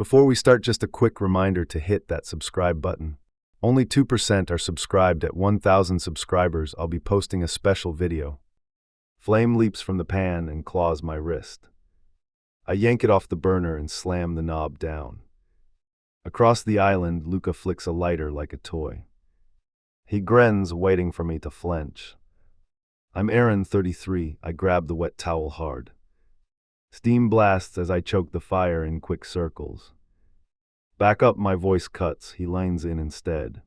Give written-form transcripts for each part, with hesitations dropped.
Before we start, just a quick reminder to hit that subscribe button. Only 2% are subscribed. At 1,000 subscribers, I'll be posting a special video. Flame leaps from the pan and claws my wrist. I yank it off the burner and slam the knob down. Across the island, Luca flicks a lighter like a toy. He grins, waiting for me to flinch. I'm Aaron, 33. I grab the wet towel hard. Steam blasts as I choke the fire in quick circles. Back up, my voice cuts. He leans in instead.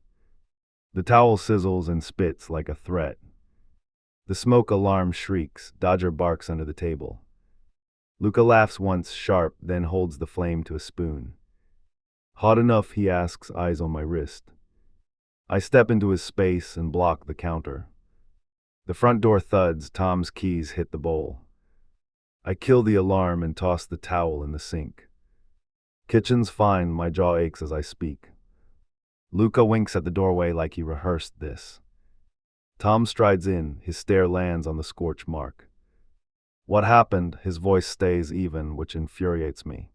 The towel sizzles and spits like a threat. The smoke alarm shrieks. Dodger barks under the table. Luca laughs once, sharp, then holds the flame to a spoon. Hot enough, he asks, eyes on my wrist. I step into his space and block the counter. The front door thuds. Tom's keys hit the bowl. I kill the alarm and toss the towel in the sink. Kitchen's fine. My jaw aches as I speak. Luca winks at the doorway like he rehearsed this. Tom strides in. His stare lands on the scorch mark. What happened? His voice stays even, which infuriates me.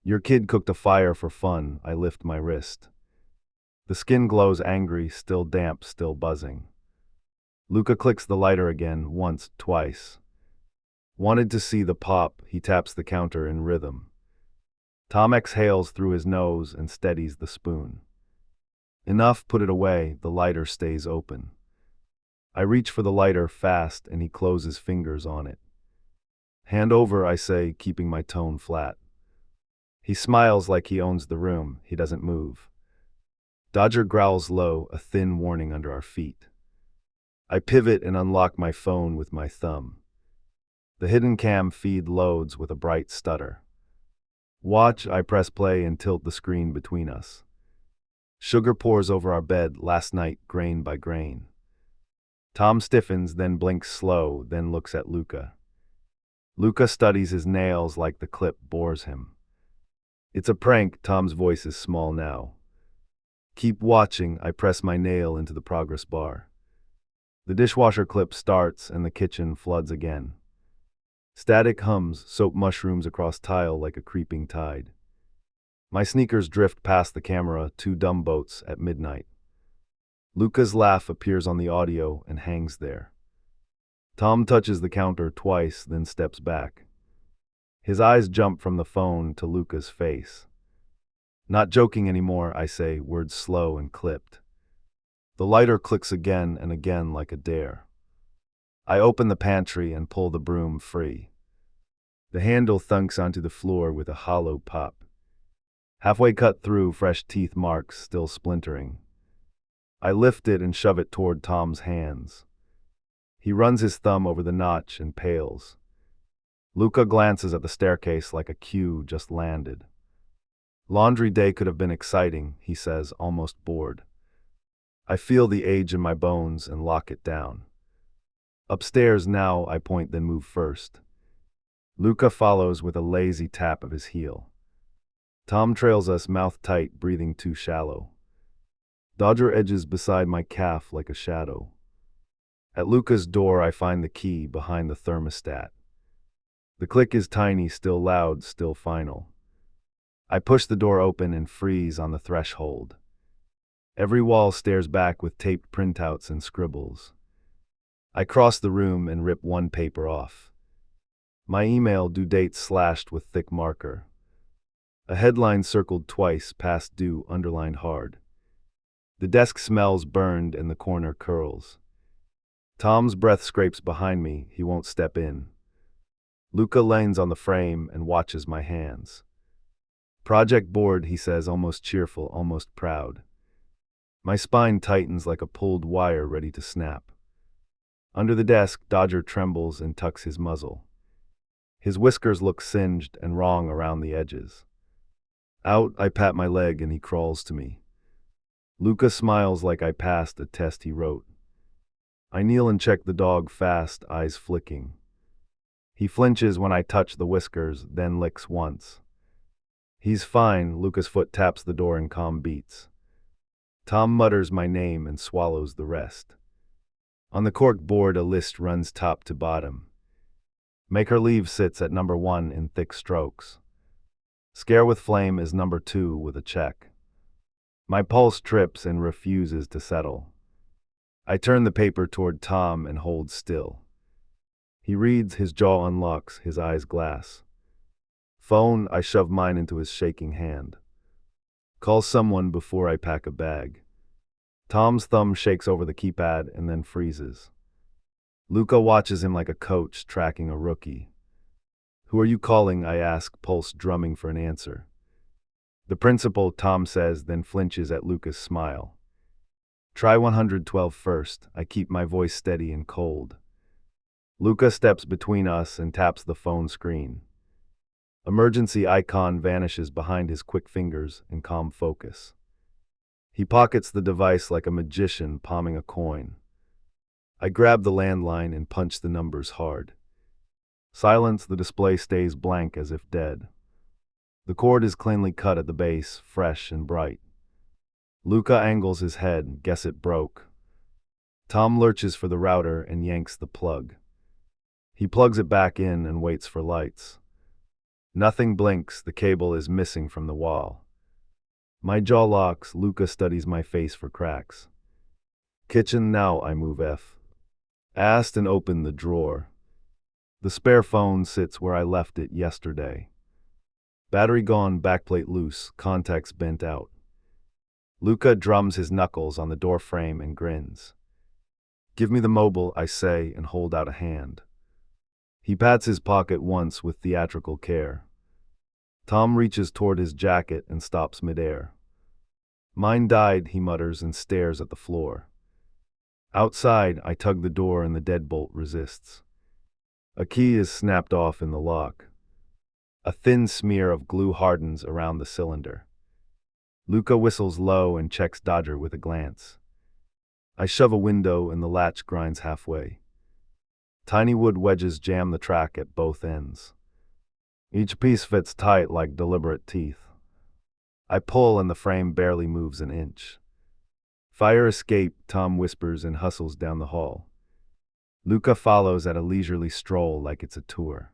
Your kid cooked a fire for fun. I lift my wrist. The skin glows angry, still damp, still buzzing. Luca clicks the lighter again, once, twice. Wanted to see the pop. He taps the counter in rhythm. Tom exhales through his nose and steadies the spoon. Enough, put it away. The lighter stays open. I reach for the lighter fast and he closes fingers on it. Hand over, I say, keeping my tone flat. He smiles like he owns the room. He doesn't move. Dodger growls low, a thin warning under our feet. I pivot and unlock my phone with my thumb. The hidden cam feed loads with a bright stutter. Watch, I press play and tilt the screen between us. Sugar pours over our bed last night, grain by grain. Tom stiffens, then blinks slow, then looks at Luca. Luca studies his nails like the clip bores him. It's a prank. Tom's voice is small now. Keep watching. I press my nail into the progress bar. The dishwasher clip starts and the kitchen floods again. Static hums, soap mushrooms across tile like a creeping tide. My sneakers drift past the camera, two dumb boats at midnight. Luca's laugh appears on the audio and hangs there. Tom touches the counter twice, then steps back. His eyes jump from the phone to Luca's face. Not joking anymore, I say, words slow and clipped. The lighter clicks again and again like a dare. I open the pantry and pull the broom free. The handle thunks onto the floor with a hollow pop. Halfway cut through, fresh teeth marks still splintering. I lift it and shove it toward Tom's hands. He runs his thumb over the notch and pales. Luca glances at the staircase like a cue just landed. Laundry day could have been exciting, he says, almost bored. I feel the age in my bones and lock it down. Upstairs now, I point, then move first. Luca follows with a lazy tap of his heel. Tom trails us, mouth tight, breathing too shallow. Dodger edges beside my calf like a shadow. At Luca's door, I find the key behind the thermostat. The click is tiny, still loud, still final. I push the door open and freeze on the threshold. Every wall stares back with taped printouts and scribbles. I cross the room and rip one paper off. My email due date slashed with thick marker. A headline circled twice, past due, underlined hard. The desk smells burned and the corner curls. Tom's breath scrapes behind me. He won't step in. Luca leans on the frame and watches my hands. Project board, he says, almost cheerful, almost proud. My spine tightens like a pulled wire ready to snap. Under the desk, Dodger trembles and tucks his muzzle. His whiskers look singed and wrong around the edges. Out, I pat my leg and he crawls to me. Luca smiles like I passed a test he wrote. I kneel and check the dog fast, eyes flicking. He flinches when I touch the whiskers, then licks once. He's fine. Luca's foot taps the door in calm beats. Tom mutters my name and swallows the rest. On the cork board, a list runs top to bottom. Make her leave sits at number 1 in thick strokes. Scare with Flame is number 2 with a check. My pulse trips and refuses to settle. I turn the paper toward Tom and hold still. He reads, his jaw unlocks, his eyes glass. Phone, I shove mine into his shaking hand. Call someone before I pack a bag. Tom's thumb shakes over the keypad and then freezes. Luca watches him like a coach tracking a rookie. Who are you calling? I ask, pulse drumming for an answer. The principal, Tom says, then flinches at Luca's smile. Try 112 first. I keep my voice steady and cold. Luca steps between us and taps the phone screen. Emergency icon vanishes behind his quick fingers in calm focus. He pockets the device like a magician palming a coin. I grab the landline and punch the numbers hard. Silence, the display stays blank as if dead. The cord is cleanly cut at the base, fresh and bright. Luca angles his head, guess it broke. Tom lurches for the router and yanks the plug. He plugs it back in and waits for lights. Nothing blinks, the cable is missing from the wall. My jaw locks, Luca studies my face for cracks. Kitchen now, I move F. Asked and open the drawer. The spare phone sits where I left it yesterday. Battery gone, backplate loose, contacts bent out. Luca drums his knuckles on the door frame and grins. Give me the mobile, I say, and hold out a hand. He pats his pocket once with theatrical care. Tom reaches toward his jacket and stops midair. Mine died, he mutters and stares at the floor. Outside, I tug the door and the deadbolt resists. A key is snapped off in the lock. A thin smear of glue hardens around the cylinder. Luca whistles low and checks Dodger with a glance. I shove a window and the latch grinds halfway. Tiny wood wedges jam the track at both ends. Each piece fits tight like deliberate teeth. I pull and the frame barely moves an inch. Fire escape, Tom whispers and hustles down the hall. Luca follows at a leisurely stroll like it's a tour.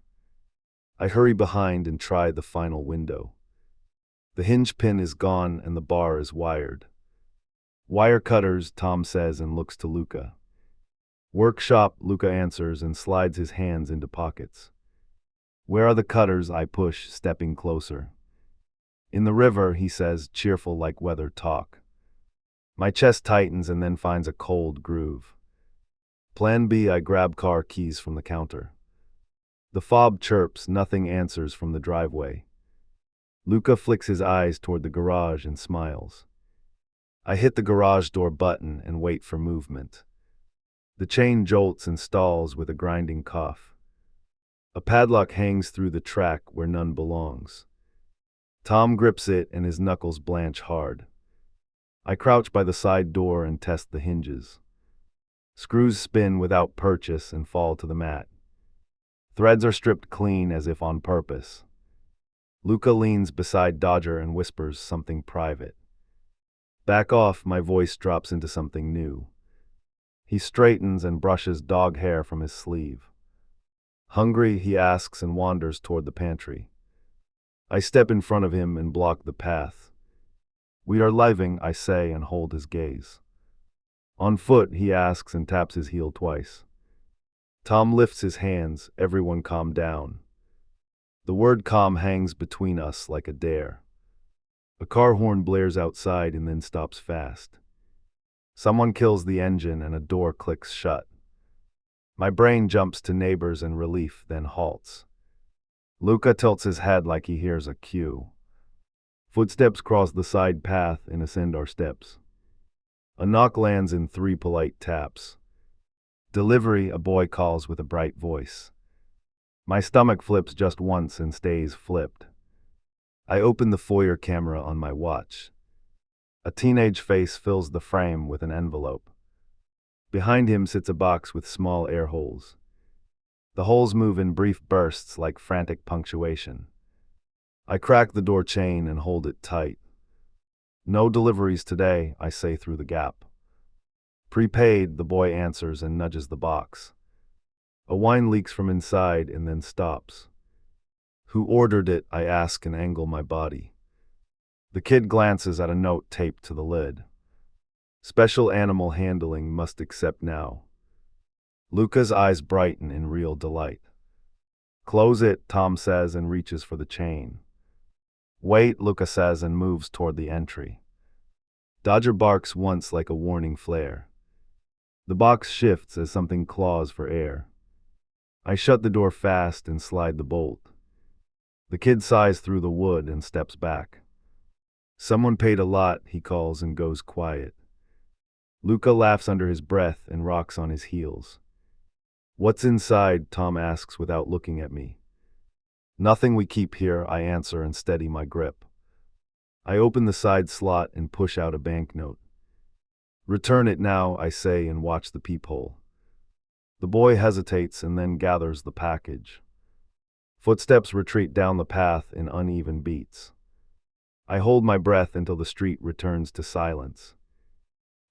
I hurry behind and try the final window. The hinge pin is gone and the bar is wired. Wire cutters, Tom says and looks to Luca. Workshop, Luca answers and slides his hands into pockets. Where are the cutters? I push, stepping closer. In the river, he says, cheerful like weather talk. My chest tightens and then finds a cold groove. Plan B, I grab car keys from the counter. The fob chirps, nothing answers from the driveway. Luca flicks his eyes toward the garage and smiles. I hit the garage door button and wait for movement. The chain jolts and stalls with a grinding cough. A padlock hangs through the track where none belongs. Tom grips it and his knuckles blanch hard. I crouch by the side door and test the hinges. Screws spin without purchase and fall to the mat. Threads are stripped clean as if on purpose. Luca leans beside Dodger and whispers something private. Back off, my voice drops into something new. He straightens and brushes dog hair from his sleeve. Hungry, he asks and wanders toward the pantry. I step in front of him and block the path. We are living, I say and hold his gaze. On foot, he asks and taps his heel twice. Tom lifts his hands, everyone calm down. The word calm hangs between us like a dare. A car horn blares outside and then stops fast. Someone kills the engine and a door clicks shut. My brain jumps to neighbors and relief, then halts. Luca tilts his head like he hears a cue. Footsteps cross the side path and ascend our steps. A knock lands in 3 polite taps. Delivery, a boy calls with a bright voice. My stomach flips just once and stays flipped. I open the foyer camera on my watch. A teenage face fills the frame with an envelope. Behind him sits a box with small air holes. The holes move in brief bursts like frantic punctuation. I crack the door chain and hold it tight. No deliveries today, I say through the gap. Prepaid, the boy answers and nudges the box. A whine leaks from inside and then stops. Who ordered it? I ask and angle my body. The kid glances at a note taped to the lid. Special animal handling must accept now. Luca's eyes brighten in real delight. Close it, Tom says and reaches for the chain. Wait, Luca says and moves toward the entry. Dodger barks once like a warning flare. The box shifts as something claws for air. I shut the door fast and slide the bolt. The kid sighs through the wood and steps back. Someone paid a lot, he calls and goes quiet. Luca laughs under his breath and rocks on his heels. What's inside? Tom asks without looking at me. Nothing, we keep here, I answer and steady my grip. I open the side slot and push out a banknote. Return it now, I say and watch the peephole. The boy hesitates and then gathers the package. Footsteps retreat down the path in uneven beats. I hold my breath until the street returns to silence.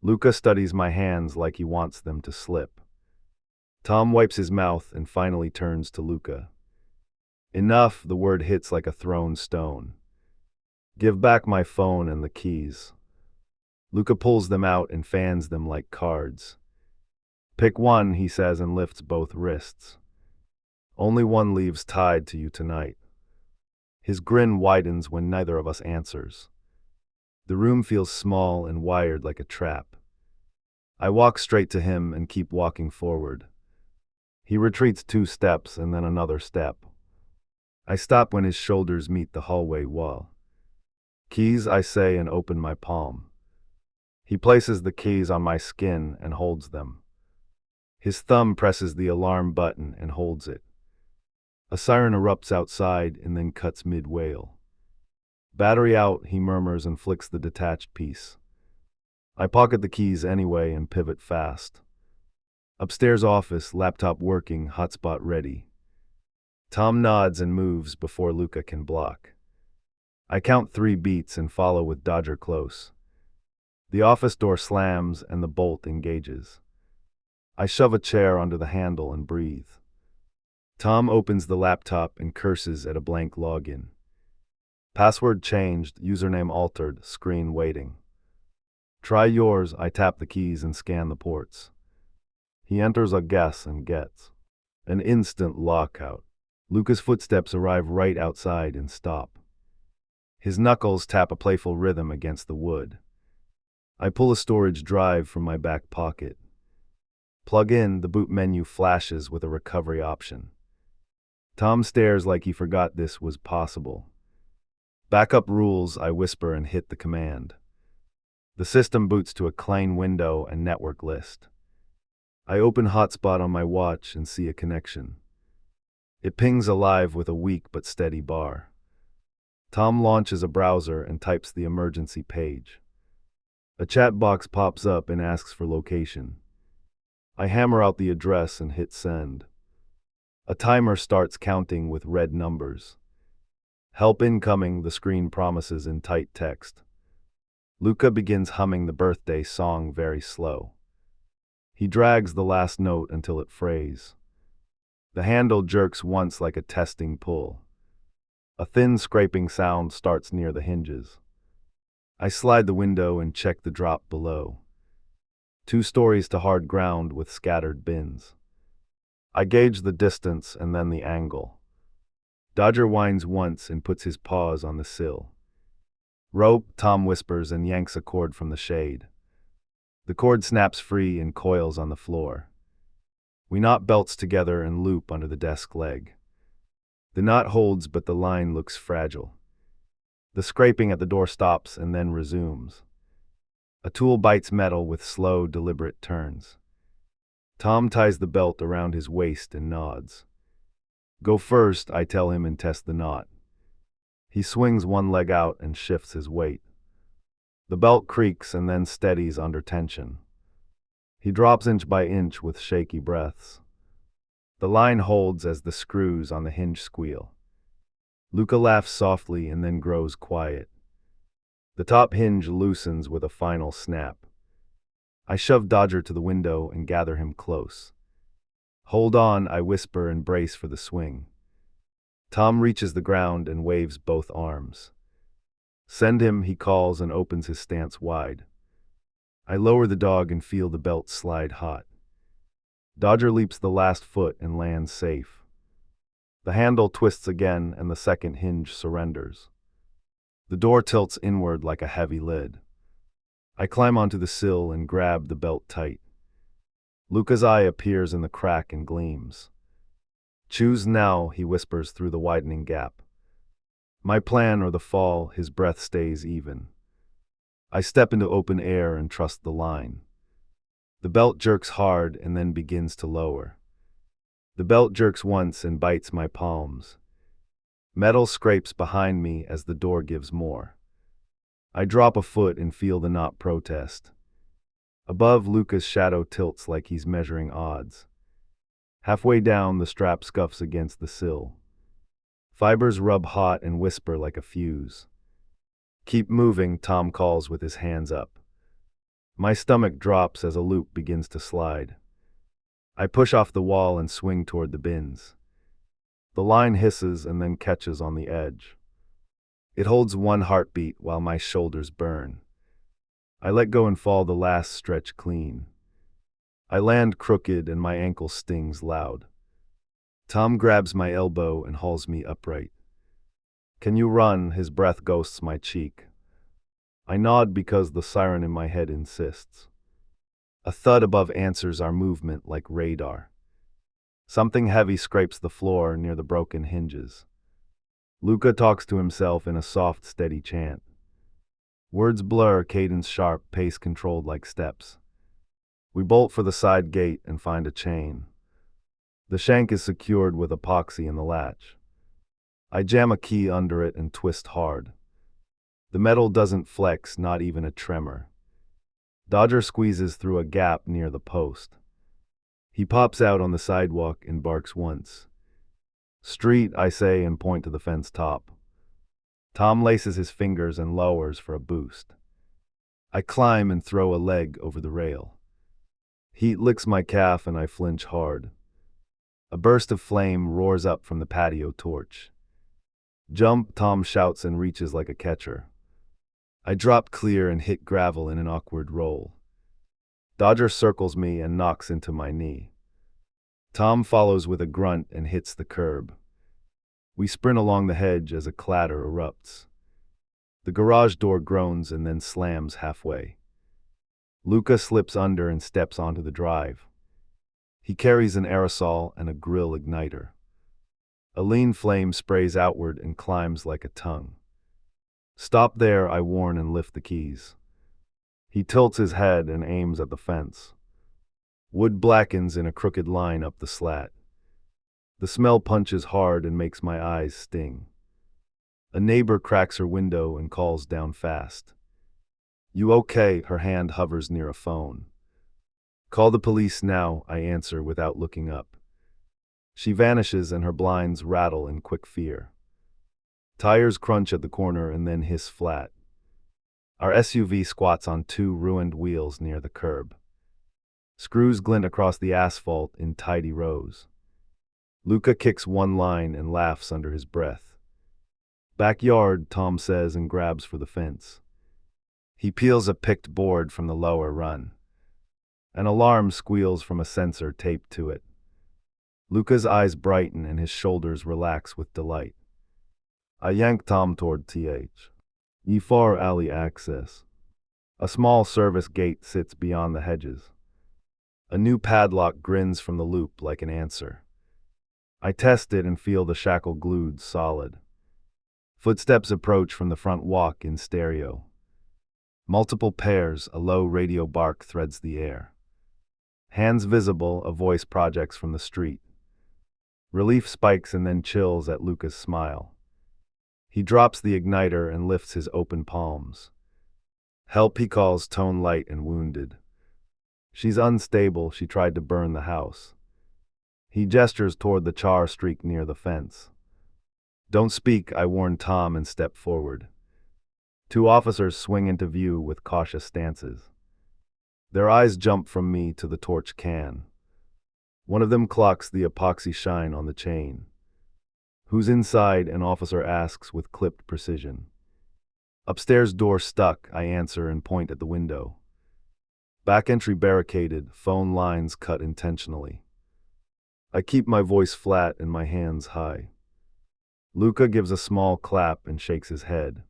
Luca studies my hands like he wants them to slip. Tom wipes his mouth and finally turns to Luca. Enough, the word hits like a thrown stone. Give back my phone and the keys. Luca pulls them out and fans them like cards. Pick one, he says and lifts both wrists. Only one leaves tied to you tonight. His grin widens when neither of us answers. The room feels small and wired like a trap. I walk straight to him and keep walking forward. He retreats 2 steps and then another step. I stop when his shoulders meet the hallway wall. Keys, I say and open my palm. He places the keys on my skin and holds them. His thumb presses the alarm button and holds it. A siren erupts outside and then cuts mid-wail. Battery out, he murmurs and flicks the detached piece. I pocket the keys anyway and pivot fast. Upstairs office, laptop working, hotspot ready. Tom nods and moves before Luca can block. I count 3 beats and follow with Dodger close. The office door slams and the bolt engages. I shove a chair under the handle and breathe. Tom opens the laptop and curses at a blank login. Password changed, username altered, screen waiting. Try yours, I tap the keys and scan the ports. He enters a guess and gets an instant lockout. Luca's footsteps arrive right outside and stop. His knuckles tap a playful rhythm against the wood. I pull a storage drive from my back pocket. Plug in, the boot menu flashes with a recovery option. Tom stares like he forgot this was possible. Backup rules, I whisper and hit the command. The system boots to a clean window and network list. I open hotspot on my watch and see a connection. It pings alive with a weak but steady bar. Tom launches a browser and types the emergency page. A chat box pops up and asks for location. I hammer out the address and hit send. A timer starts counting with red numbers. Help incoming, the screen promises in tight text. Luca begins humming the birthday song very slow. He drags the last note until it frays. The handle jerks once like a testing pull. A thin scraping sound starts near the hinges. I slide the window and check the drop below. 2 stories to hard ground with scattered bins. I gauge the distance and then the angle. Dodger whines once and puts his paws on the sill. Rope, Tom whispers and yanks a cord from the shade. The cord snaps free and coils on the floor. We knot belts together and loop under the desk leg. The knot holds, but the line looks fragile. The scraping at the door stops and then resumes. A tool bites metal with slow, deliberate turns. Tom ties the belt around his waist and nods. Go first, I tell him and test the knot. He swings one leg out and shifts his weight. The belt creaks and then steadies under tension. He drops inch by inch with shaky breaths. The line holds as the screws on the hinge squeal. Luca laughs softly and then grows quiet. The top hinge loosens with a final snap. I shove Dodger to the window and gather him close. Hold on, I whisper and brace for the swing. Tom reaches the ground and waves both arms. Send him, he calls and opens his stance wide. I lower the dog and feel the belt slide hot. Dodger leaps the last foot and lands safe. The handle twists again and the second hinge surrenders. The door tilts inward like a heavy lid. I climb onto the sill and grab the belt tight. Luca's eye appears in the crack and gleams. Choose now, he whispers through the widening gap. My plan or the fall, his breath stays even. I step into open air and trust the line. The belt jerks hard and then begins to lower. The belt jerks once and bites my palms. Metal scrapes behind me as the door gives more. I drop a foot and feel the knot protest. Above, Luca's shadow tilts like he's measuring odds. Halfway down, the strap scuffs against the sill. Fibers rub hot and whisper like a fuse. Keep moving, Tom calls with his hands up. My stomach drops as a loop begins to slide. I push off the wall and swing toward the bins. The line hisses and then catches on the edge. It holds one heartbeat while my shoulders burn. I let go and fall the last stretch clean. I land crooked and my ankle stings loud. Tom grabs my elbow and hauls me upright. Can you run? His breath ghosts my cheek. I nod because the siren in my head insists. A thud above answers our movement like radar. Something heavy scrapes the floor near the broken hinges. Luca talks to himself in a soft, steady chant. Words blur, cadence sharp, pace controlled like steps. We bolt for the side gate and find a chain. The shank is secured with epoxy in the latch. I jam a key under it and twist hard. The metal doesn't flex, not even a tremor. Dodger squeezes through a gap near the post. He pops out on the sidewalk and barks once. Street, I say and point to the fence top. Tom laces his fingers and lowers for a boost. I climb and throw a leg over the rail. Heat licks my calf and I flinch hard. A burst of flame roars up from the patio torch. Jump, Tom shouts and reaches like a catcher. I drop clear and hit gravel in an awkward roll. Dodger circles me and knocks into my knee. Tom follows with a grunt and hits the curb. We sprint along the hedge as a clatter erupts. The garage door groans and then slams halfway. Luca slips under and steps onto the drive. He carries an aerosol and a grill igniter. A lean flame sprays outward and climbs like a tongue. Stop there, I warn and lift the keys. He tilts his head and aims at the fence. Wood blackens in a crooked line up the slat. The smell punches hard and makes my eyes sting. A neighbor cracks her window and calls down fast. You okay? Her hand hovers near a phone. Call the police now, I answer without looking up. She vanishes and her blinds rattle in quick fear. Tires crunch at the corner and then hiss flat. Our SUV squats on two ruined wheels near the curb. Screws glint across the asphalt in tidy rows. Luca kicks one line and laughs under his breath. Backyard, Tom says and grabs for the fence. He peels a picked board from the lower run. An alarm squeals from a sensor taped to it. Luca's eyes brighten and his shoulders relax with delight. I yank Tom toward far alley access. A small service gate sits beyond the hedges. A new padlock grins from the loop like an answer. I test it and feel the shackle glued solid. Footsteps approach from the front walk in stereo. Multiple pairs, a low radio bark threads the air. Hands visible, a voice projects from the street. Relief spikes and then chills at Luca's smile. He drops the igniter and lifts his open palms. Help, he calls, tone light and wounded. She's unstable, she tried to burn the house. He gestures toward the char streak near the fence. Don't speak, I warn Tom and step forward. Two officers swing into view with cautious stances. Their eyes jump from me to the torch can. One of them clocks the epoxy shine on the chain. "Who's inside?" an officer asks with clipped precision. "Upstairs door stuck," I answer and point at the window. "Back entry barricaded, phone lines cut intentionally." I keep my voice flat and my hands high. Luca gives a small clap and shakes his head.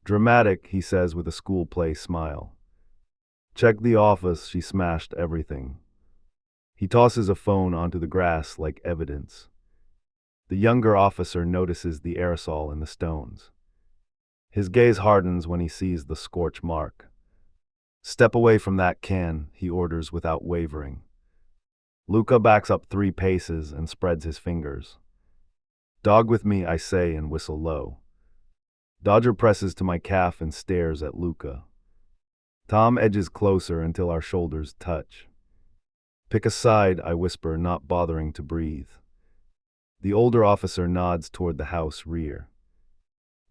"Dramatic," he says with a school play smile. "Check the office, she smashed everything." He tosses a phone onto the grass like evidence. The younger officer notices the aerosol in the stones. His gaze hardens when he sees the scorch mark. "Step away from that can," he orders without wavering. Luca backs up 3 paces and spreads his fingers. "Dog with me," I say and whistle low. Dodger presses to my calf and stares at Luca. Tom edges closer until our shoulders touch. "Pick a side," I whisper, not bothering to breathe. The older officer nods toward the house rear.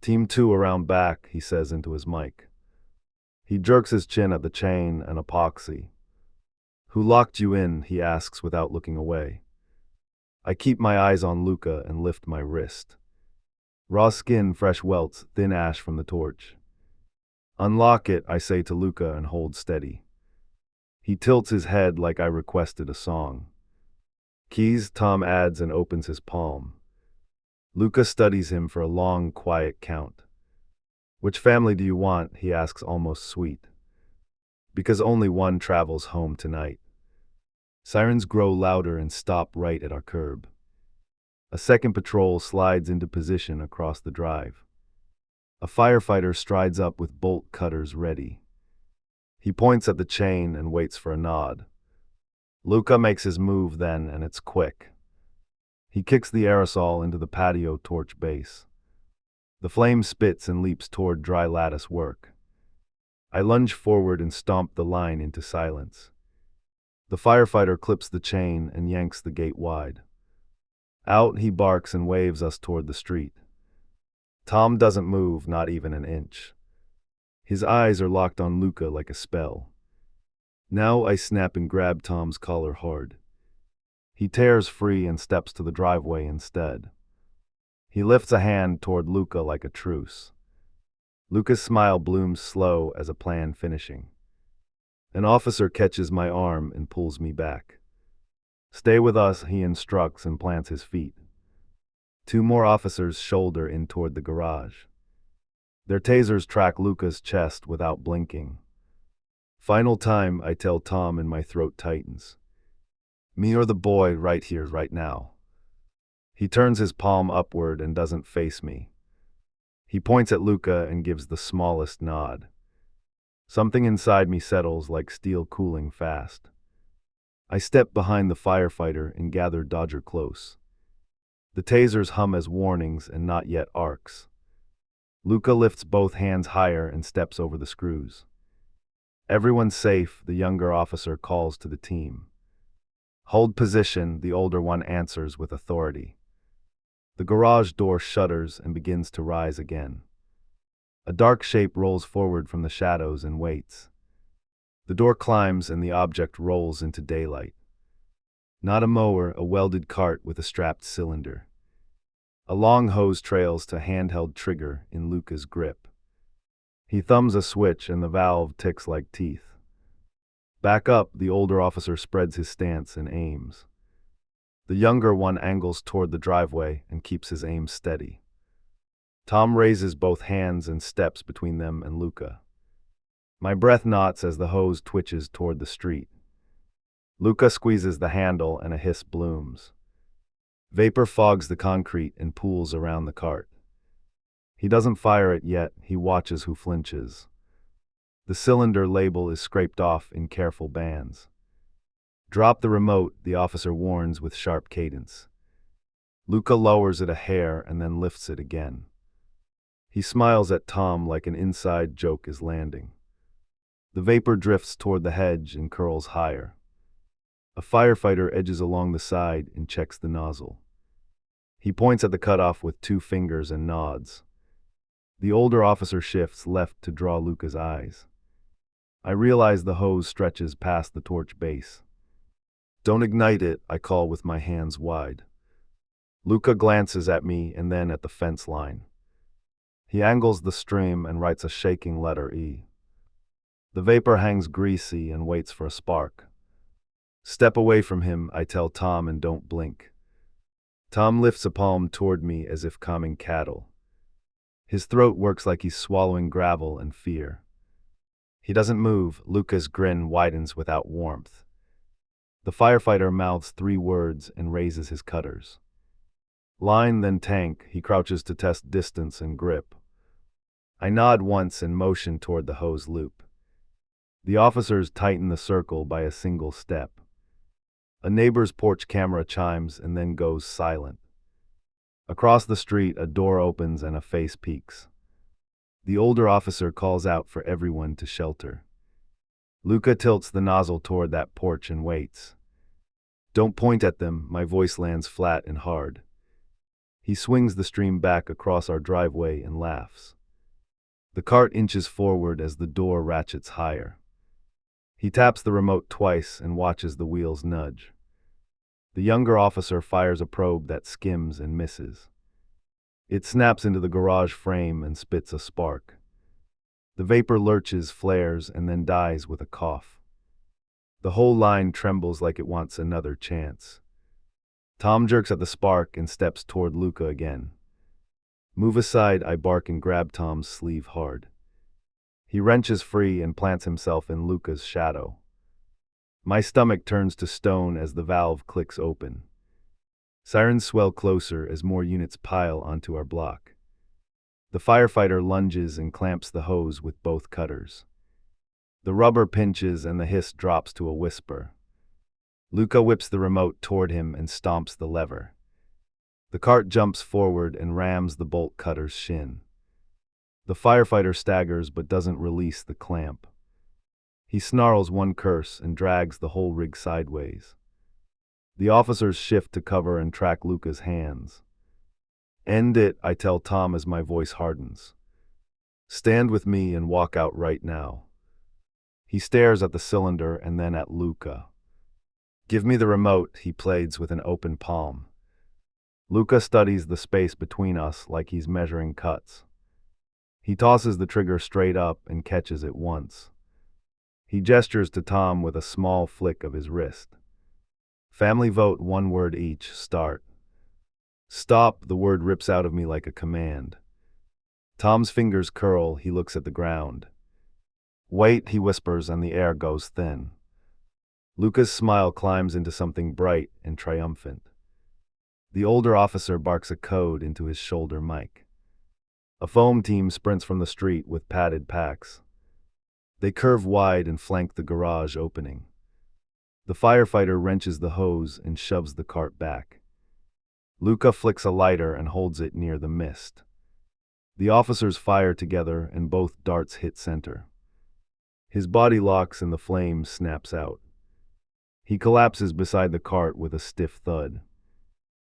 "Team 2 around back," he says into his mic. He jerks his chin at the chain and epoxy. "Who locked you in?" he asks without looking away. I keep my eyes on Luca and lift my wrist. Raw skin, fresh welts, thin ash from the torch. "Unlock it," I say to Luca and hold steady. He tilts his head like I requested a song. "Keys," Tom adds and opens his palm. Luca studies him for a long, quiet count. "Which family do you want?" he asks, almost sweet. "Because only one travels home tonight." Sirens grow louder and stop right at our curb. A second patrol slides into position across the drive. A firefighter strides up with bolt cutters ready. He points at the chain and waits for a nod. Luca makes his move then, and it's quick. He kicks the aerosol into the patio torch base. The flame spits and leaps toward dry lattice work. I lunge forward and stomp the line into silence. The firefighter clips the chain and yanks the gate wide. Out, he barks and waves us toward the street. Tom doesn't move, not even an inch. His eyes are locked on Luca like a spell. Now I snap and grab Tom's collar hard. He tears free and steps to the driveway instead. He lifts a hand toward Luca like a truce. Luca's smile blooms slow as a plan finishing. An officer catches my arm and pulls me back. "Stay with us," he instructs and plants his feet. 2 more officers shoulder in toward the garage. Their tasers track Luca's chest without blinking. Final time, I tell Tom, and my throat tightens. "Me or the boy, right here, right now." He turns his palm upward and doesn't face me. He points at Luca and gives the smallest nod. Something inside me settles like steel cooling fast. I step behind the firefighter and gather Dodger close. The tasers hum as warnings and not yet arcs. Luca lifts both hands higher and steps over the screws. "Everyone's safe," the younger officer calls to the team. "Hold position," the older one answers with authority. The garage door shudders and begins to rise again. A dark shape rolls forward from the shadows and waits. The door climbs and the object rolls into daylight. Not a mower, a welded cart with a strapped cylinder. A long hose trails to handheld trigger in Luca's grip. He thumbs a switch and the valve ticks like teeth. "Back up," the older officer spreads his stance and aims. The younger one angles toward the driveway and keeps his aim steady. Tom raises both hands and steps between them and Luca. My breath knots as the hose twitches toward the street. Luca squeezes the handle and a hiss blooms. Vapor fogs the concrete and pools around the cart. He doesn't fire it yet, he watches who flinches. The cylinder label is scraped off in careful bands. "Drop the remote," the officer warns with sharp cadence. Luca lowers it a hair and then lifts it again. He smiles at Tom like an inside joke is landing. The vapor drifts toward the hedge and curls higher. A firefighter edges along the side and checks the nozzle. He points at the cutoff with 2 fingers and nods. The older officer shifts left to draw Luca's eyes. I realize the hose stretches past the torch base. "Don't ignite it," I call with my hands wide. Luca glances at me and then at the fence line. He angles the stream and writes a shaking letter E. The vapor hangs greasy and waits for a spark. Step away from him, I tell Tom, and don't blink. Tom lifts a palm toward me as if calming cattle. His throat works like he's swallowing gravel and fear. He doesn't move. Luca's grin widens without warmth. The firefighter mouths 3 words and raises his cutters. Line, then tank. He crouches to test distance and grip. I nod once and motion toward the hose loop. The officers tighten the circle by a single step. A neighbor's porch camera chimes and then goes silent. Across the street, a door opens and a face peeks. The older officer calls out for everyone to shelter. Luca tilts the nozzle toward that porch and waits. Don't point at them, my voice lands flat and hard. He swings the stream back across our driveway and laughs. The cart inches forward as the door ratchets higher. He taps the remote twice and watches the wheels nudge. The younger officer fires a probe that skims and misses. It snaps into the garage frame and spits a spark. The vapor lurches, flares, and then dies with a cough. The whole line trembles like it wants another chance. Tom jerks at the spark and steps toward Luca again. Move aside, I bark and grab Tom's sleeve hard. He wrenches free and plants himself in Luca's shadow. My stomach turns to stone as the valve clicks open. Sirens swell closer as more units pile onto our block. The firefighter lunges and clamps the hose with both cutters. The rubber pinches and the hiss drops to a whisper. Luca whips the remote toward him and stomps the lever. The cart jumps forward and rams the bolt cutter's shin. The firefighter staggers but doesn't release the clamp. He snarls one curse and drags the whole rig sideways. The officers shift to cover and track Luca's hands. End it, I tell Tom as my voice hardens. Stand with me and walk out right now. He stares at the cylinder and then at Luca. Give me the remote, he pleads with an open palm. Luca studies the space between us like he's measuring cuts. He tosses the trigger straight up and catches it once. He gestures to Tom with a small flick of his wrist. Family vote, 1 word each, start. Stop, the word rips out of me like a command. Tom's fingers curl, he looks at the ground. Wait, he whispers, and the air goes thin. Luca's smile climbs into something bright and triumphant. The older officer barks a code into his shoulder mic. A foam team sprints from the street with padded packs. They curve wide and flank the garage opening. The firefighter wrenches the hose and shoves the cart back. Luca flicks a lighter and holds it near the mist. The officers fire together and both darts hit center. His body locks and the flame snaps out. He collapses beside the cart with a stiff thud.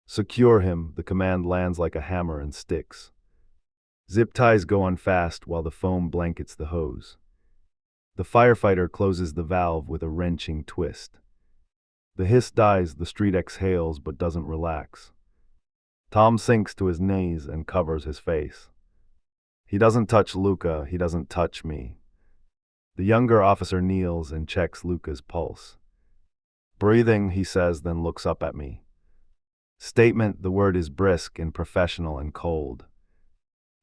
Secure him, the command lands like a hammer and sticks. Zip ties go on fast while the foam blankets the hose. The firefighter closes the valve with a wrenching twist. The hiss dies, the street exhales but doesn't relax. Tom sinks to his knees and covers his face. He doesn't touch Luca, he doesn't touch me. The younger officer kneels and checks Luca's pulse. Breathing, he says, then looks up at me. Statement, the word is brisk and professional and cold.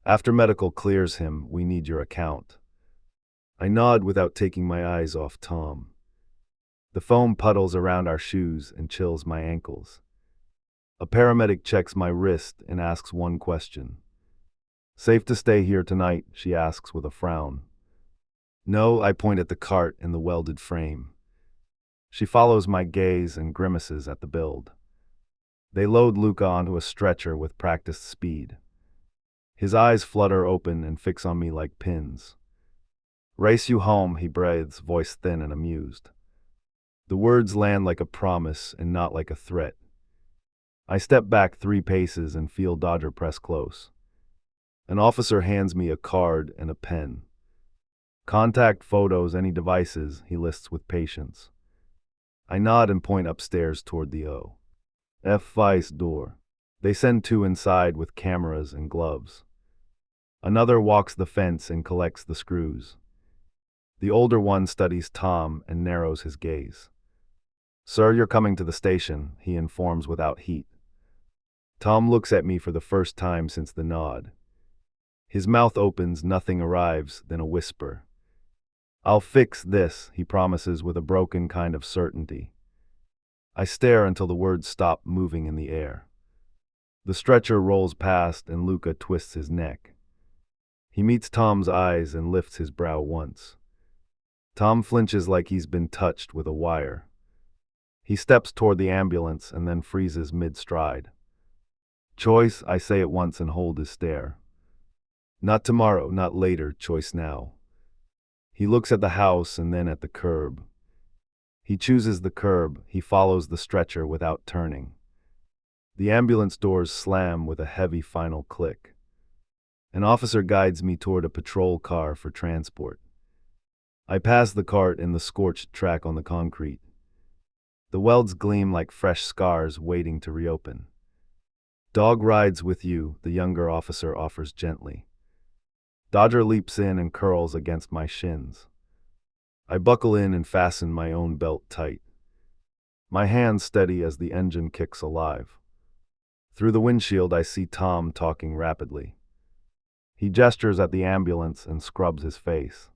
After medical clears him, we need your account. I nod without taking my eyes off Tom. The foam puddles around our shoes and chills my ankles. A paramedic checks my wrist and asks one question. Safe to stay here tonight, she asks with a frown. No, I point at the cart and the welded frame. She follows my gaze and grimaces at the build. They load Luca onto a stretcher with practiced speed. His eyes flutter open and fix on me like pins. Race you home, he breathes, voice thin and amused. The words land like a promise and not like a threat. I step back 3 paces and feel Dodger press close. An officer hands me a card and a pen. Contact, photos, any devices, he lists with patience. I nod and point upstairs toward the O. F. Vice door. They send two inside with cameras and gloves. Another walks the fence and collects the screws. The older one studies Tom and narrows his gaze. "Sir, you're coming to the station," he informs without heat. Tom looks at me for the first time since the nod. His mouth opens, nothing arrives, then a whisper. "I'll fix this," he promises with a broken kind of certainty. I stare until the words stop moving in the air. The stretcher rolls past and Luca twists his neck. He meets Tom's eyes and lifts his brow once. Tom flinches like he's been touched with a wire. He steps toward the ambulance and then freezes mid-stride. "Choice," I say at once and hold his stare. "Not tomorrow, not later, choice now." He looks at the house and then at the curb. He chooses the curb, he follows the stretcher without turning. The ambulance doors slam with a heavy final click. An officer guides me toward a patrol car for transport. I pass the cart in the scorched track on the concrete. The welds gleam like fresh scars waiting to reopen. "Dog rides with you," the younger officer offers gently. Dodger leaps in and curls against my shins. I buckle in and fasten my own belt tight. My hands steady as the engine kicks alive. Through the windshield I see Tom talking rapidly. He gestures at the ambulance and scrubs his face.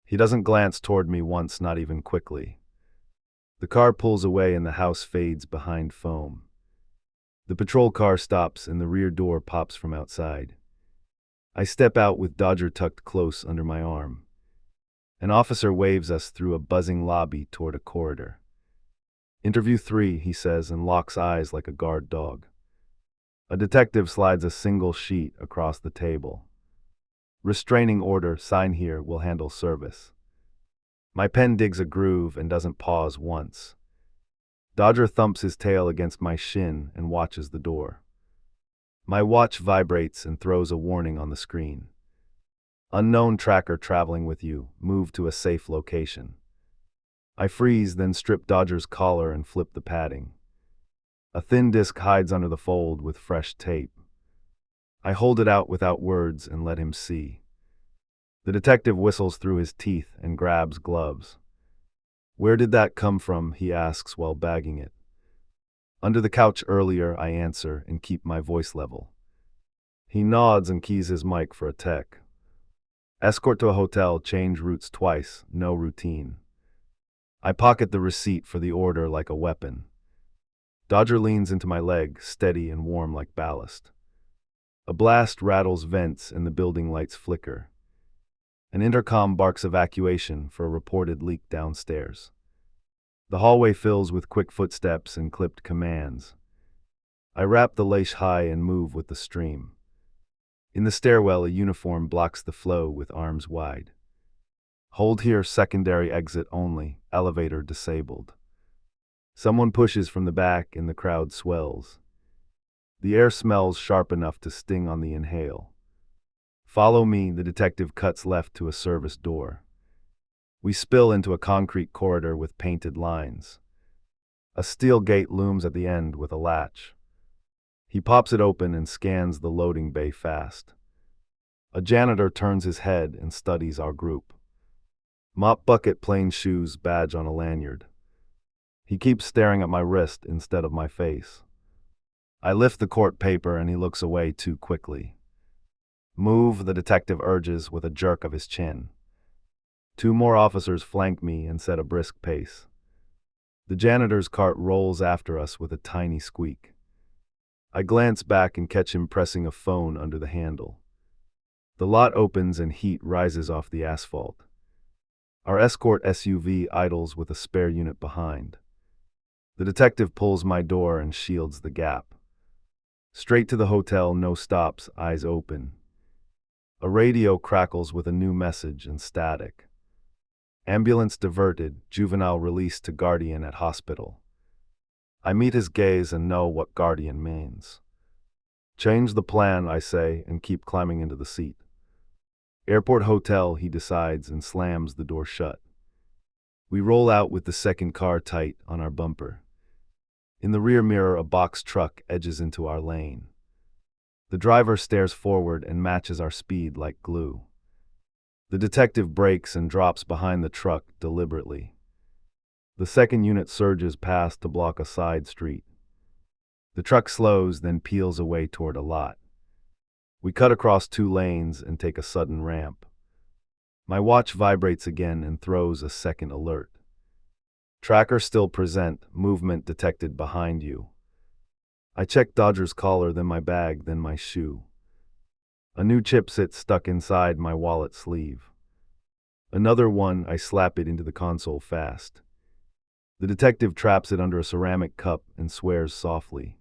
He doesn't glance toward me once, not even quickly. The car pulls away and the house fades behind foam. The patrol car stops and the rear door pops from outside. I step out with Dodger tucked close under my arm. An officer waves us through a buzzing lobby toward a corridor. "Interview 3, he says and locks eyes like a guard dog. A detective slides a single sheet across the table. "Restraining order, sign here, will handle service." My pen digs a groove and doesn't pause once. Dodger thumps his tail against my shin and watches the door. My watch vibrates and throws a warning on the screen. "Unknown tracker traveling with you, move to a safe location." I freeze, then strip Dodger's collar and flip the padding. A thin disc hides under the fold with fresh tape. I hold it out without words and let him see. The detective whistles through his teeth and grabs gloves. "Where did that come from?" he asks while bagging it. "Under the couch earlier," I answer and keep my voice level. He nods and keys his mic for a tech. "Escort to a hotel, change routes twice, no routine." I pocket the receipt for the order like a weapon. Dodger leans into my leg, steady and warm like ballast. A blast rattles vents and the building lights flicker. An intercom barks evacuation for a reported leak downstairs. The hallway fills with quick footsteps and clipped commands. I wrap the lace high and move with the stream. In the stairwell, a uniform blocks the flow with arms wide. "Hold here, secondary exit only, elevator disabled." Someone pushes from the back and the crowd swells. The air smells sharp enough to sting on the inhale. "Follow me," the detective cuts left to a service door. We spill into a concrete corridor with painted lines. A steel gate looms at the end with a latch. He pops it open and scans the loading bay fast. A janitor turns his head and studies our group. Mop bucket, plain shoes, badge on a lanyard. He keeps staring at my wrist instead of my face. I lift the court paper and he looks away too quickly. "Move," the detective urges with a jerk of his chin. Two more officers flank me and set a brisk pace. The janitor's cart rolls after us with a tiny squeak. I glance back and catch him pressing a phone under the handle. The lot opens and heat rises off the asphalt. Our escort SUV idles with a spare unit behind. The detective pulls my door and shields the gap. Straight to the hotel, no stops, eyes open. A radio crackles with a new message and static. "Ambulance diverted, juvenile released to guardian at hospital." I meet his gaze and know what guardian means. "Change the plan," I say, and keep climbing into the seat. "Airport hotel," he decides and slams the door shut. We roll out with the second car tight on our bumper. In the rear mirror, a box truck edges into our lane. The driver stares forward and matches our speed like glue. The detective brakes and drops behind the truck deliberately. The second unit surges past to block a side street. The truck slows, then peels away toward a lot. We cut across 2 lanes and take a sudden ramp. My watch vibrates again and throws a second alert. Tracker still present, movement detected behind you. I check Dodger's collar, then my bag, then my shoe. A new chip sits stuck inside my wallet sleeve. Another one, I slap it into the console fast. The detective traps it under a ceramic cup and swears softly.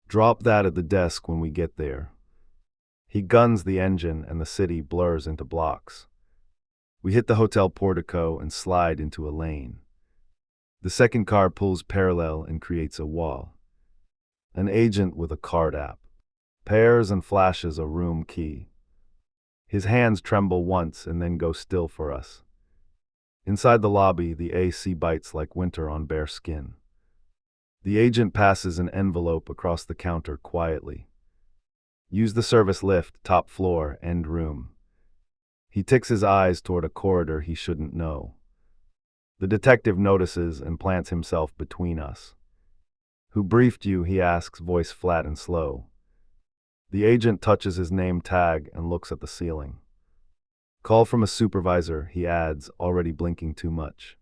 Drop that at the desk when we get there. He guns the engine and the city blurs into blocks. We hit the hotel portico and slide into a lane. The second car pulls parallel and creates a wall. An agent with a card app pairs and flashes a room key. His hands tremble once and then go still for us. Inside the lobby, the AC bites like winter on bare skin. The agent passes an envelope across the counter quietly. Use the service lift, top floor, end room. He ticks his eyes toward a corridor he shouldn't know. The detective notices and plants himself between us. Who briefed you? He asks, voice flat and slow. The agent touches his name tag and looks at the ceiling. Call from a supervisor, he adds, already blinking too much.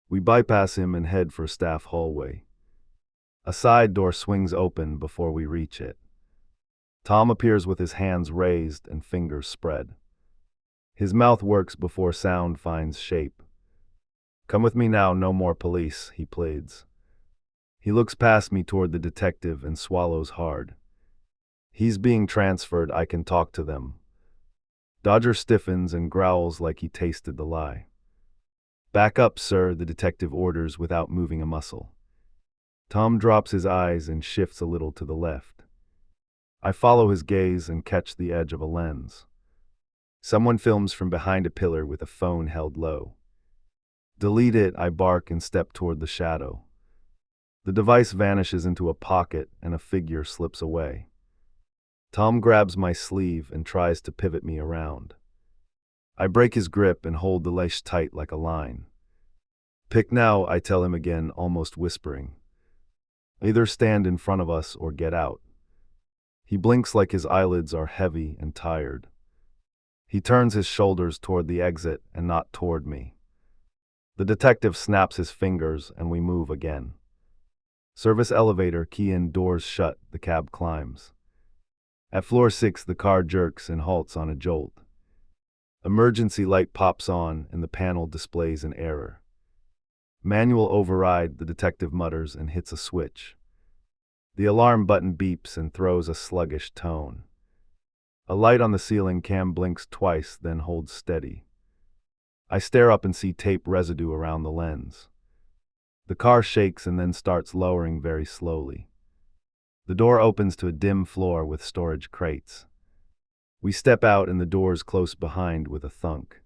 We bypass him and head for a staff hallway. A side door swings open before we reach it. Tom appears with his hands raised and fingers spread. His mouth works before sound finds shape. Come with me now, no more police, he pleads. He looks past me toward the detective and swallows hard. He's being transferred, I can talk to them. Dodger stiffens and growls like he tasted the lie. Back up, sir, the detective orders without moving a muscle. Tom drops his eyes and shifts a little to the left. I follow his gaze and catch the edge of a lens. Someone films from behind a pillar with a phone held low. Delete it, I bark and step toward the shadow. The device vanishes into a pocket and a figure slips away. Tom grabs my sleeve and tries to pivot me around. I break his grip and hold the lash tight like a line. Pick now, I tell him again, almost whispering. Either stand in front of us or get out. He blinks like his eyelids are heavy and tired. He turns his shoulders toward the exit and not toward me. The detective snaps his fingers and we move again. Service elevator, key in, doors shut, the cab climbs. At floor 6, the car jerks and halts on a jolt. Emergency light pops on and the panel displays an error. Manual override, the detective mutters and hits a switch. The alarm button beeps and throws a sluggish tone. A light on the ceiling cam blinks twice, then holds steady. I stare up and see tape residue around the lens. The car shakes and then starts lowering very slowly. The door opens to a dim floor with storage crates. We step out and the doors close behind with a thunk.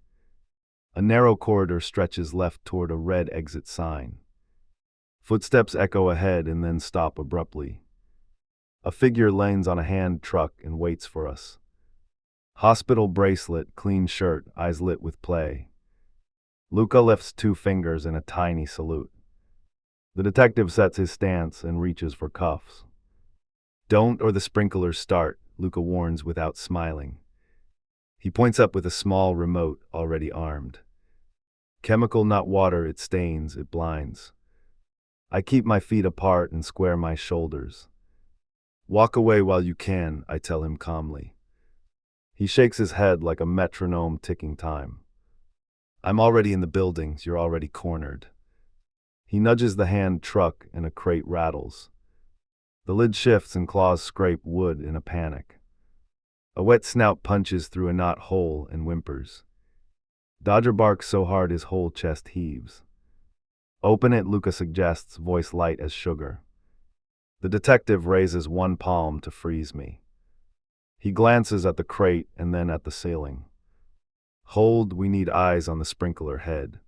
A narrow corridor stretches left toward a red exit sign. Footsteps echo ahead and then stop abruptly. A figure leans on a hand truck and waits for us. Hospital bracelet, clean shirt, eyes lit with play. Luca lifts 2 fingers in a tiny salute. The detective sets his stance and reaches for cuffs. Don't or the sprinklers start, Luca warns without smiling. He points up with a small remote already armed. Chemical, not water, it stains, it blinds. I keep my feet apart and square my shoulders. Walk away while you can, I tell him calmly. He shakes his head like a metronome ticking time. I'm already in the buildings, you're already cornered. He nudges the hand truck and a crate rattles. The lid shifts and claws scrape wood in a panic. A wet snout punches through a knot hole and whimpers. Dodger barks so hard his whole chest heaves. Open it, Luca suggests, voice light as sugar. The detective raises one palm to freeze me. He glances at the crate and then at the ceiling. Hold, we need eyes on the sprinkler head.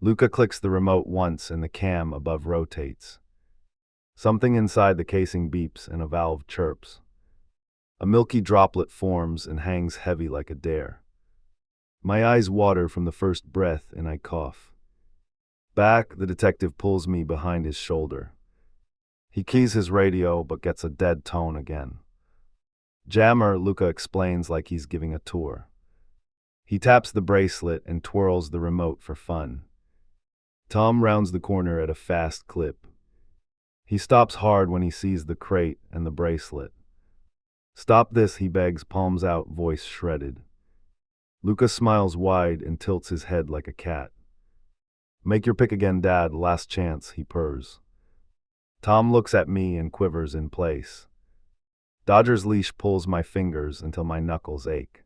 Luca clicks the remote once and the cam above rotates. Something inside the casing beeps and a valve chirps. A milky droplet forms and hangs heavy like a dare. My eyes water from the first breath and I cough. Back, the detective pulls me behind his shoulder. He keys his radio but gets a dead tone again. Jammer, Luca explains like he's giving a tour. He taps the bracelet and twirls the remote for fun. Tom rounds the corner at a fast clip. He stops hard when he sees the crate and the bracelet. "Stop this," he begs, palms out, voice shredded. Luca smiles wide and tilts his head like a cat. "Make your pick again, Dad, last chance," he purrs. Tom looks at me and quivers in place. Dodger's leash pulls my fingers until my knuckles ache.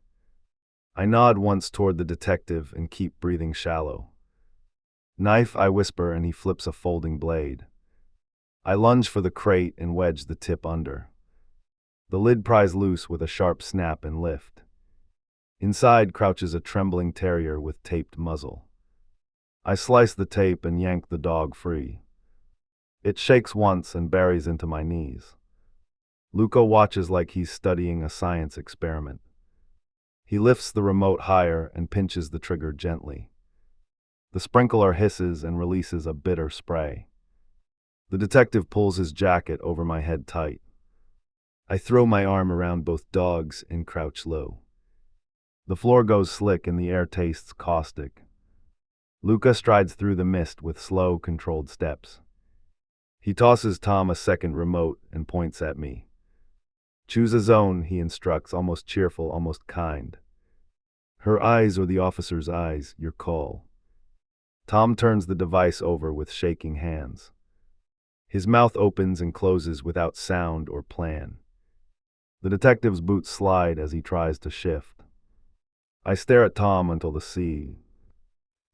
I nod once toward the detective and keep breathing shallow. "Knife," I whisper, and he flips a folding blade. I lunge for the crate and wedge the tip under. The lid pries loose with a sharp snap and lift. Inside crouches a trembling terrier with taped muzzle. I slice the tape and yank the dog free. It shakes once and buries into my knees. Luca watches like he's studying a science experiment. He lifts the remote higher and pinches the trigger gently. The sprinkler hisses and releases a bitter spray. The detective pulls his jacket over my head tight. I throw my arm around both dogs and crouch low. The floor goes slick and the air tastes caustic. Luca strides through the mist with slow, controlled steps. He tosses Tom a second remote and points at me. "Choose a zone," he instructs, almost cheerful, almost kind. "Her eyes or the officer's eyes, your call." Tom turns the device over with shaking hands. His mouth opens and closes without sound or plan. The detective's boots slide as he tries to shift. I stare at Tom until the ceiling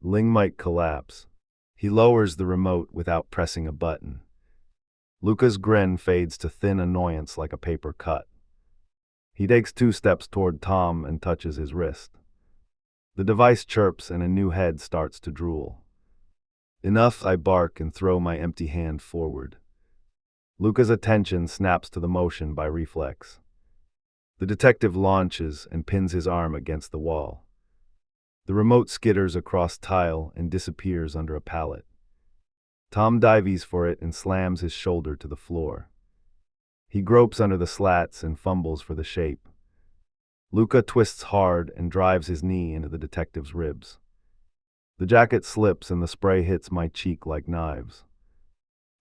might collapse. He lowers the remote without pressing a button. Luca's grin fades to thin annoyance like a paper cut. He takes 2 steps toward Tom and touches his wrist. The device chirps and a new head starts to drool. "Enough," I bark and throw my empty hand forward. Luca's attention snaps to the motion by reflex. The detective launches and pins his arm against the wall. The remote skitters across tile and disappears under a pallet. Tom dives for it and slams his shoulder to the floor. He gropes under the slats and fumbles for the shape. Luca twists hard and drives his knee into the detective's ribs. The jacket slips and the spray hits my cheek like knives.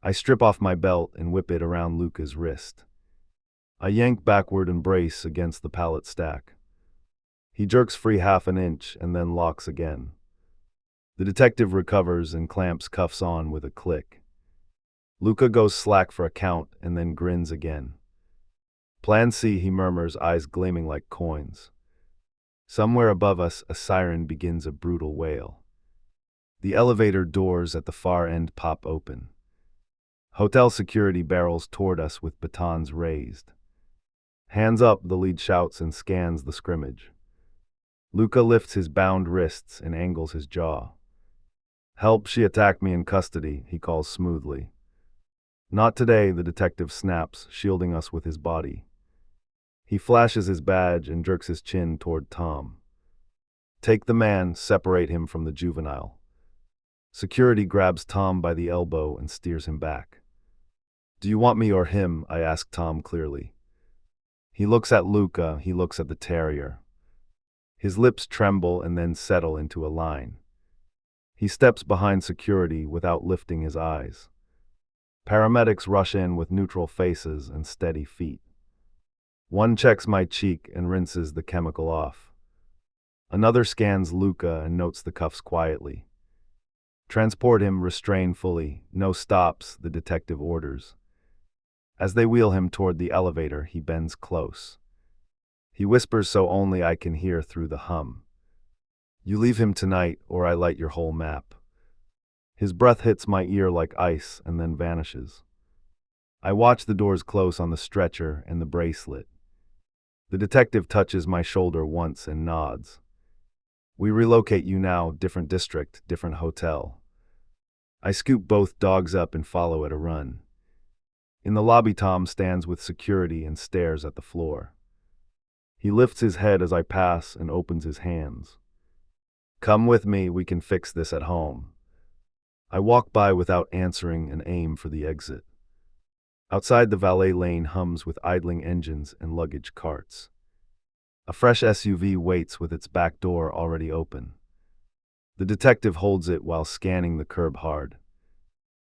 I strip off my belt and whip it around Luca's wrist. I yank backward and brace against the pallet stack. He jerks free half an inch and then locks again. The detective recovers and clamps cuffs on with a click. Luca goes slack for a count and then grins again. "Plan C," he murmurs, eyes gleaming like coins. Somewhere above us, a siren begins a brutal wail. The elevator doors at the far end pop open. Hotel security barrels toward us with batons raised. "Hands up," the lead shouts and scans the scrimmage. Luca lifts his bound wrists and angles his jaw. "Help, she attacked me in custody," he calls smoothly. "Not today," the detective snaps, shielding us with his body. He flashes his badge and jerks his chin toward Tom. "Take the man, separate him from the juvenile." Security grabs Tom by the elbow and steers him back. "Do you want me or him?" I ask Tom clearly. He looks at Luca, he looks at the terrier. His lips tremble and then settle into a line. He steps behind security without lifting his eyes. Paramedics rush in with neutral faces and steady feet. One checks my cheek and rinses the chemical off. Another scans Luca and notes the cuffs quietly. "Transport him, restrain fully, no stops," the detective orders. As they wheel him toward the elevator, he bends close. He whispers so only I can hear through the hum. "You leave him tonight, or I light your whole map." His breath hits my ear like ice and then vanishes. I watch the doors close on the stretcher and the bracelet. The detective touches my shoulder once and nods. "We relocate you now, different district, different hotel." I scoop both dogs up and follow at a run. In the lobby, Tom stands with security and stares at the floor. He lifts his head as I pass and opens his hands. "Come with me, we can fix this at home." I walk by without answering and aim for the exit. Outside, the valet lane hums with idling engines and luggage carts. A fresh SUV waits with its back door already open. The detective holds it while scanning the curb hard.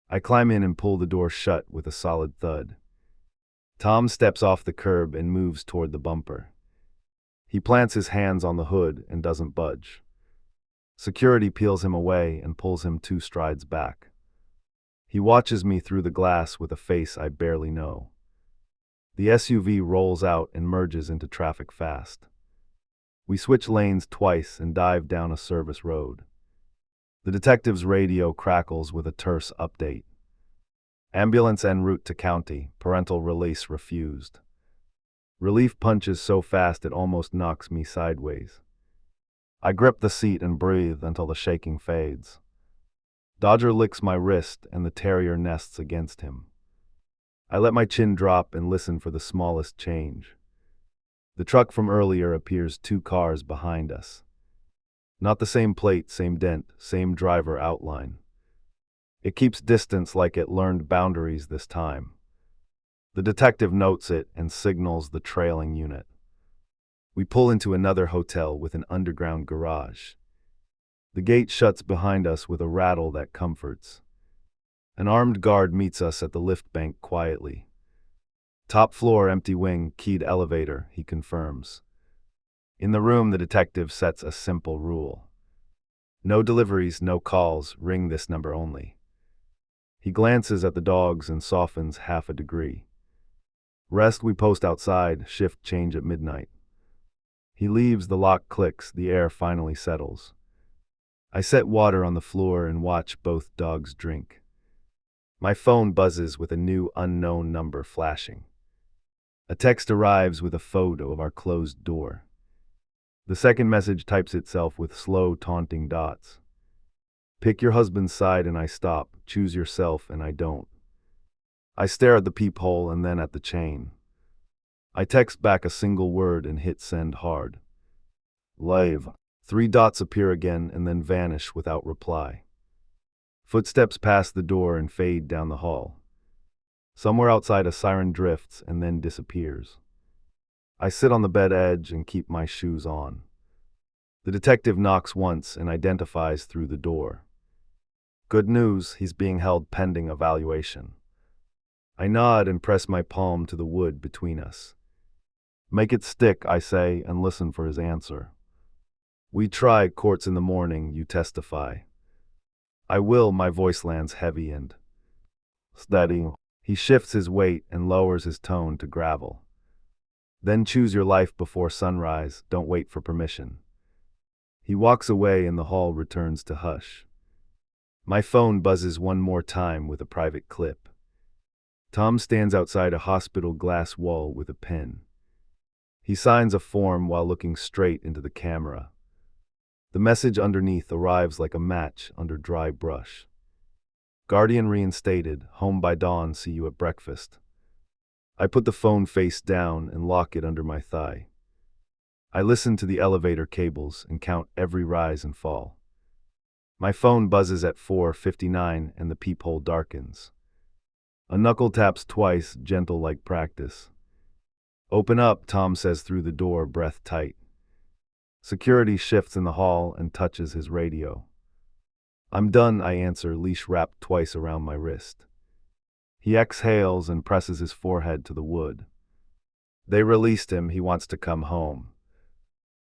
I climb in and pull the door shut with a solid thud. Tom steps off the curb and moves toward the bumper. He plants his hands on the hood and doesn't budge. Security peels him away and pulls him 2 strides back. He watches me through the glass with a face I barely know. The SUV rolls out and merges into traffic fast. We switch lanes twice and dive down a service road. The detective's radio crackles with a terse update. "Ambulance en route to county. Parental release refused." Relief punches so fast it almost knocks me sideways. I grip the seat and breathe until the shaking fades. Dodger licks my wrist and the terrier nests against him. I let my chin drop and listen for the smallest change. The truck from earlier appears 2 cars behind us. Not the same plate, same dent, same driver outline. It keeps distance like it learned boundaries this time. The detective notes it and signals the trailing unit. We pull into another hotel with an underground garage. The gate shuts behind us with a rattle that comforts. An armed guard meets us at the lift bank quietly. "Top floor, empty wing, keyed elevator," he confirms. In the room, the detective sets a simple rule. "No deliveries, no calls, ring this number only." He glances at the dogs and softens half a degree. "Rest we post outside, shift change at midnight." He leaves, the lock clicks, the air finally settles. I set water on the floor and watch both dogs drink. My phone buzzes with a new unknown number flashing. A text arrives with a photo of our closed door. The second message types itself with slow, taunting dots. "Pick your husband's side and I stop, choose yourself and I don't." I stare at the peephole and then at the chain. I text back a single word and hit send hard. "Live." 3 dots appear again and then vanish without reply. Footsteps pass the door and fade down the hall. Somewhere outside, a siren drifts and then disappears. I sit on the bed edge and keep my shoes on. The detective knocks once and identifies through the door. Good news, he's being held pending evaluation. I nod and press my palm to the wood between us. "Make it stick," I say, and listen for his answer. "We try, court's in the morning, you testify." "I will," my voice lands heavy and steady. He shifts his weight and lowers his tone to gravel. "Then choose your life before sunrise, don't wait for permission." He walks away and the hall returns to hush. My phone buzzes one more time with a private clip. Tom stands outside a hospital glass wall with a pen. He signs a form while looking straight into the camera. The message underneath arrives like a match under dry brush. "Guardian reinstated, home by dawn, see you at breakfast." I put the phone face down and lock it under my thigh. I listen to the elevator cables and count every rise and fall. My phone buzzes at 4:59 and the peephole darkens. A knuckle taps twice, gentle like practice. "Open up," Tom says through the door, breath tight. Security shifts in the hall and touches his radio. "I'm done," I answer, leash wrapped twice around my wrist. He exhales and presses his forehead to the wood. "They released him, he wants to come home."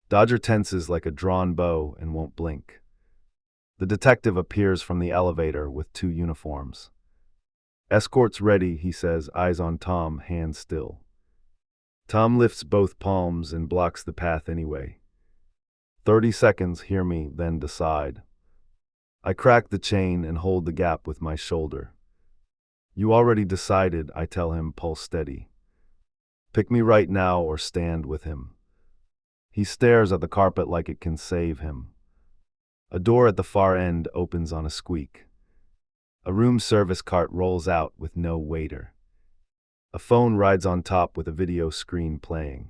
Dodger tenses like a drawn bow and won't blink. The detective appears from the elevator with 2 uniforms. "Escort's ready," he says, eyes on Tom, hands still. Tom lifts both palms and blocks the path anyway. 30 seconds, hear me, then decide. I crack the chain and hold the gap with my shoulder. "You already decided," I tell him, pulse steady. "Pick me right now or stand with him." He stares at the carpet like it can save him. A door at the far end opens on a squeak. A room service cart rolls out with no waiter. A phone rides on top with a video screen playing.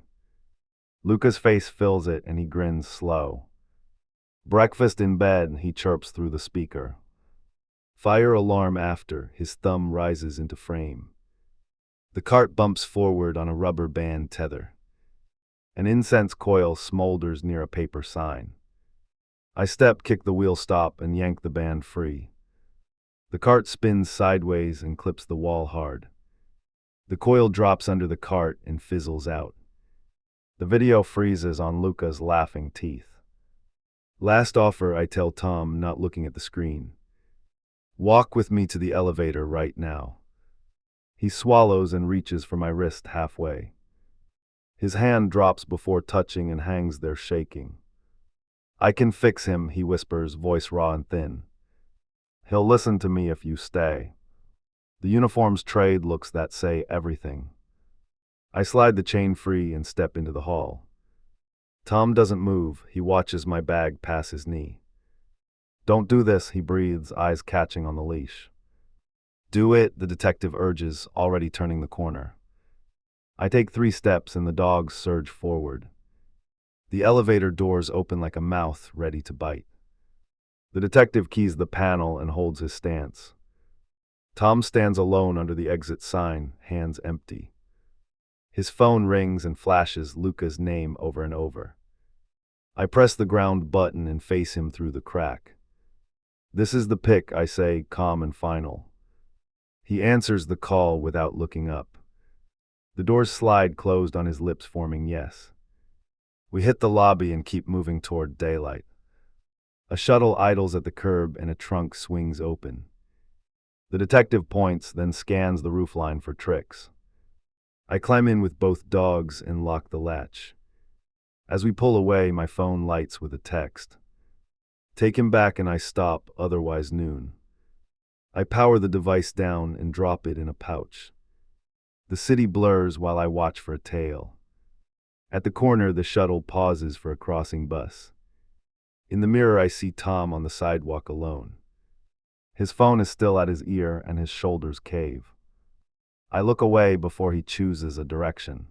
Luca's face fills it and he grins slow. Breakfast in bed, he chirps through the speaker. Fire alarm after, his thumb rises into frame. The cart bumps forward on a rubber band tether. An incense coil smolders near a paper sign. I step, kick the wheel stop, and yank the band free. The cart spins sideways and clips the wall hard. The coil drops under the cart and fizzles out. The video freezes on Luca's laughing teeth. Last offer, I tell Tom, not looking at the screen. Walk with me to the elevator right now. He swallows and reaches for my wrist halfway. His hand drops before touching and hangs there shaking. I can fix him, he whispers, voice raw and thin. He'll listen to me if you stay. The uniforms trade looks that say everything. I slide the chain free and step into the hall. Tom doesn't move, he watches my bag pass his knee. Don't do this, he breathes, eyes catching on the leash. Do it, the detective urges, already turning the corner. I take 3 steps and the dogs surge forward. The elevator doors open like a mouth ready to bite. The detective keys the panel and holds his stance. Tom stands alone under the exit sign, hands empty. His phone rings and flashes Luca's name over and over. I press the ground button and face him through the crack. This is the pick, I say, calm and final. He answers the call without looking up. The doors slide closed on his lips, forming yes. We hit the lobby and keep moving toward daylight. A shuttle idles at the curb and a trunk swings open. The detective points, then scans the roofline for tricks. I climb in with both dogs and lock the latch. As we pull away, my phone lights with a text. Take him back and I stop, otherwise noon. I power the device down and drop it in a pouch. The city blurs while I watch for a tail. At the corner, the shuttle pauses for a crossing bus. In the mirror, I see Tom on the sidewalk alone. His phone is still at his ear and his shoulders cave. I look away before he chooses a direction.